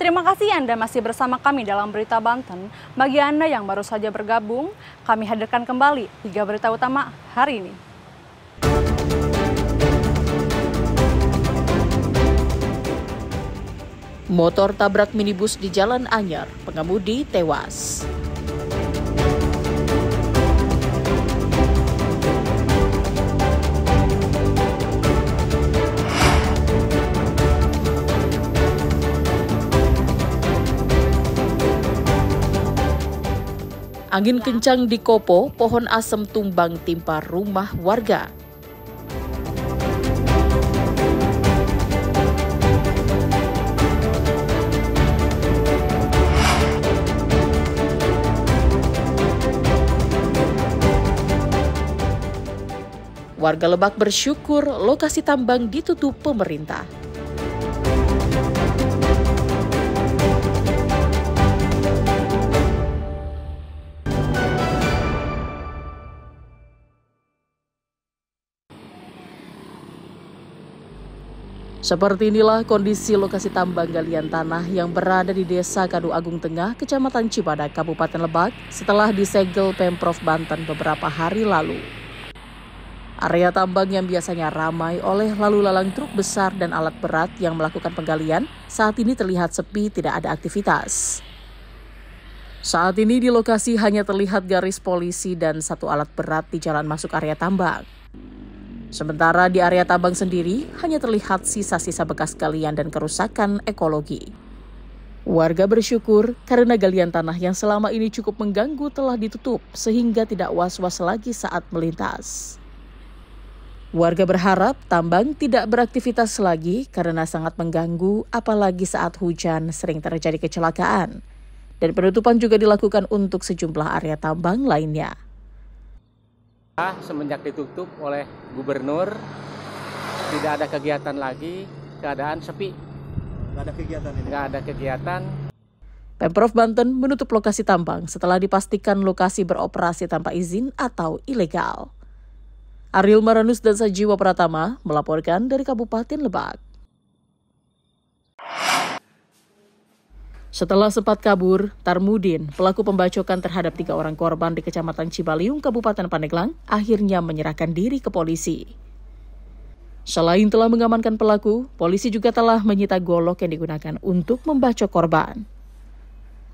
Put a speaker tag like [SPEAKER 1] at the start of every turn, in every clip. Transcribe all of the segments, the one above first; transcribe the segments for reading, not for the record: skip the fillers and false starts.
[SPEAKER 1] Terima kasih Anda masih bersama kami dalam Berita Banten. Bagi Anda yang baru saja bergabung, kami hadirkan kembali 3 berita utama hari ini.
[SPEAKER 2] Motor tabrak minibus di Jalan Anyar, pengemudi tewas. Angin kencang di Kopo, pohon asem tumbang timpa rumah warga. Warga Lebak bersyukur lokasi tambang ditutup pemerintah. Seperti inilah kondisi lokasi tambang galian tanah yang berada di Desa Kadu Agung Tengah, Kecamatan Cibadak, Kabupaten Lebak, setelah disegel Pemprov Banten beberapa hari lalu. Area tambang yang biasanya ramai oleh lalu lalang truk besar dan alat berat yang melakukan penggalian, saat ini terlihat sepi, tidak ada aktivitas. Saat ini di lokasi hanya terlihat garis polisi dan satu alat berat di jalan masuk area tambang. Sementara di area tambang sendiri hanya terlihat sisa-sisa bekas galian dan kerusakan ekologi. Warga bersyukur karena galian tanah yang selama ini cukup mengganggu telah ditutup sehingga tidak was-was lagi saat melintas. Warga berharap tambang tidak beraktivitas lagi karena sangat mengganggu, apalagi saat hujan sering terjadi kecelakaan. Dan penutupan juga dilakukan untuk sejumlah area tambang lainnya.
[SPEAKER 3] Semenjak ditutup oleh gubernur, tidak ada kegiatan lagi, keadaan sepi. Nggak ada kegiatan ini? Nggak ada kegiatan.
[SPEAKER 2] Pemprov Banten menutup lokasi tambang setelah dipastikan lokasi beroperasi tanpa izin atau ilegal. Ariel Maranus dan Sajiwa Pratama melaporkan dari Kabupaten Lebak. Setelah sempat kabur, Tarmudin, pelaku pembacokan terhadap 3 orang korban di Kecamatan Cibaliung, Kabupaten Pandeglang, akhirnya menyerahkan diri ke polisi. Selain telah mengamankan pelaku, polisi juga telah menyita golok yang digunakan untuk membacok korban.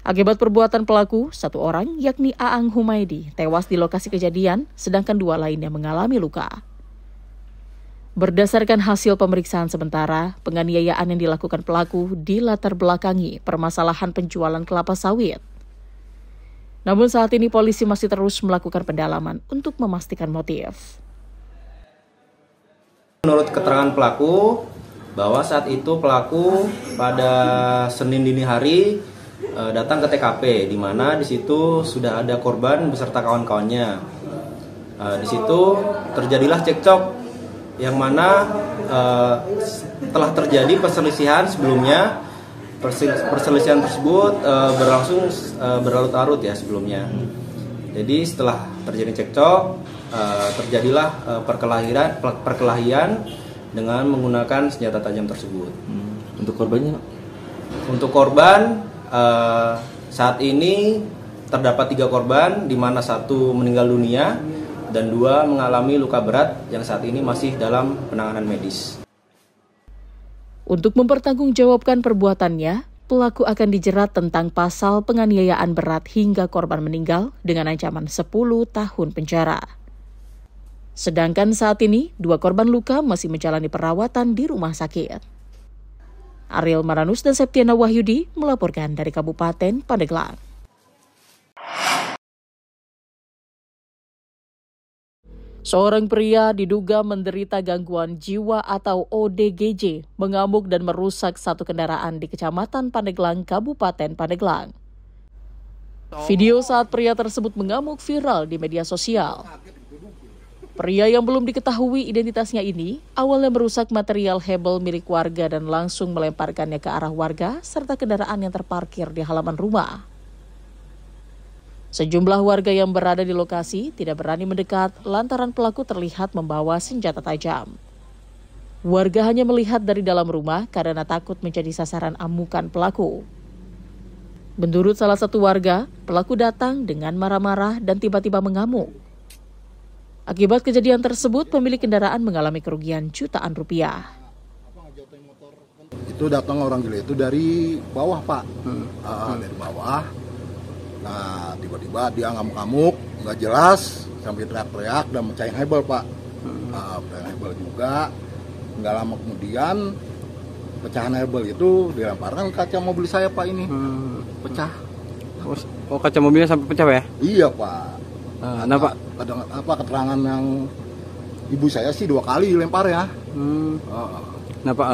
[SPEAKER 2] Akibat perbuatan pelaku, 1 orang, yakni Aang Humaydi, tewas di lokasi kejadian, sedangkan 2 lainnya mengalami luka. Berdasarkan hasil pemeriksaan sementara, penganiayaan yang dilakukan pelaku dilatar belakangi permasalahan penjualan kelapa sawit. Namun saat ini polisi masih terus melakukan pendalaman untuk memastikan motif.
[SPEAKER 4] Menurut keterangan pelaku, bahwa saat itu pelaku pada Senin dini hari datang ke TKP, di mana di situ sudah ada korban beserta kawan-kawannya. Di situ terjadilah cekcok, yang mana telah terjadi perselisihan sebelumnya. Perselisihan tersebut berlangsung berlarut-larut ya sebelumnya. Jadi setelah terjadi cekcok, terjadilah perkelahian dengan menggunakan senjata tajam tersebut.
[SPEAKER 5] Untuk korbannya?
[SPEAKER 4] Untuk korban saat ini terdapat 3 korban, di mana 1 meninggal dunia dan 2 mengalami luka berat yang saat ini masih dalam penanganan medis.
[SPEAKER 2] Untuk mempertanggungjawabkan perbuatannya, pelaku akan dijerat tentang pasal penganiayaan berat hingga korban meninggal dengan ancaman 10 tahun penjara. Sedangkan saat ini, 2 korban luka masih menjalani perawatan di rumah sakit. Ariel Maranus dan Septiana Wahyudi melaporkan dari Kabupaten Pandeglang. Seorang pria diduga menderita gangguan jiwa atau ODGJ mengamuk dan merusak 1 kendaraan di Kecamatan Pandeglang, Kabupaten Pandeglang. Video saat pria tersebut mengamuk viral di media sosial. Pria yang belum diketahui identitasnya ini awalnya merusak material hebel milik warga dan langsung melemparkannya ke arah warga serta kendaraan yang terparkir di halaman rumah. Sejumlah warga yang berada di lokasi tidak berani mendekat lantaran pelaku terlihat membawa senjata tajam. Warga hanya melihat dari dalam rumah karena takut menjadi sasaran amukan pelaku. Menurut salah satu warga, pelaku datang dengan marah-marah dan tiba-tiba mengamuk. Akibat kejadian tersebut, pemilik kendaraan mengalami kerugian jutaan rupiah.
[SPEAKER 5] Itu datang orang gila itu dari bawah, Pak. Dari bawah. Nah, tiba-tiba dia ngamuk-ngamuk, nggak jelas, sampai teriak-teriak dan mecahin hebel, Pak. Pecahin hebel juga. Nggak lama kemudian, pecahan hebel itu dilemparkan kaca mobil saya, Pak, ini. Pecah.
[SPEAKER 3] Oh, kaca mobilnya sampai pecah ya?
[SPEAKER 5] Iya, Pak.
[SPEAKER 3] Kenapa?
[SPEAKER 5] Keterangan yang ibu saya sih 2 kali lempar ya.
[SPEAKER 3] Kenapa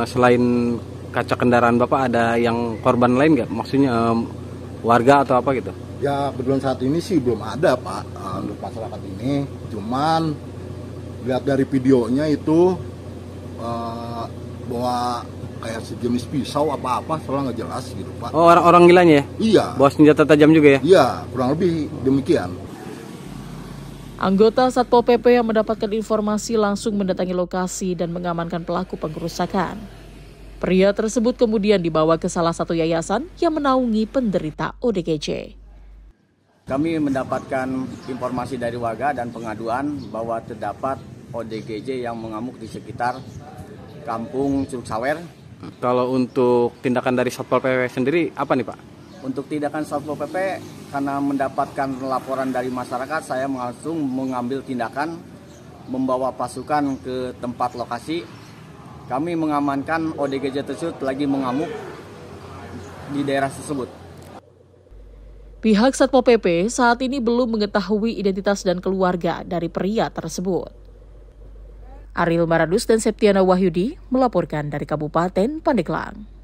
[SPEAKER 3] selain kaca kendaraan Bapak ada yang korban lain nggak? Maksudnya warga atau apa gitu?
[SPEAKER 5] Ya kebetulan saat ini sih belum ada, Pak, untuk masyarakat ini. Cuman lihat dari videonya itu bahwa kayak sejenis pisau apa-apa, soalnya nggak jelas gitu, Pak.
[SPEAKER 3] Oh, orang-orang gilanya ya?
[SPEAKER 5] Iya.
[SPEAKER 3] Bawa senjata tajam juga ya?
[SPEAKER 5] Iya, kurang lebih demikian.
[SPEAKER 2] Anggota Satpol PP yang mendapatkan informasi langsung mendatangi lokasi dan mengamankan pelaku pengerusakan. Pria tersebut kemudian dibawa ke salah satu yayasan yang menaungi penderita ODGJ.
[SPEAKER 6] Kami mendapatkan informasi dari warga dan pengaduan bahwa terdapat ODGJ yang mengamuk di sekitar Kampung Curug Sawer.
[SPEAKER 3] Kalau untuk tindakan dari Satpol PP sendiri apa nih, Pak?
[SPEAKER 6] Untuk tindakan Satpol PP, karena mendapatkan laporan dari masyarakat, saya langsung mengambil tindakan membawa pasukan ke tempat lokasi. Kami mengamankan ODGJ tersebut lagi mengamuk di daerah tersebut.
[SPEAKER 2] Pihak Satpol PP saat ini belum mengetahui identitas dan keluarga dari pria tersebut. Ariel Maradus dan Septiana Wahyudi melaporkan dari Kabupaten Pandeglang.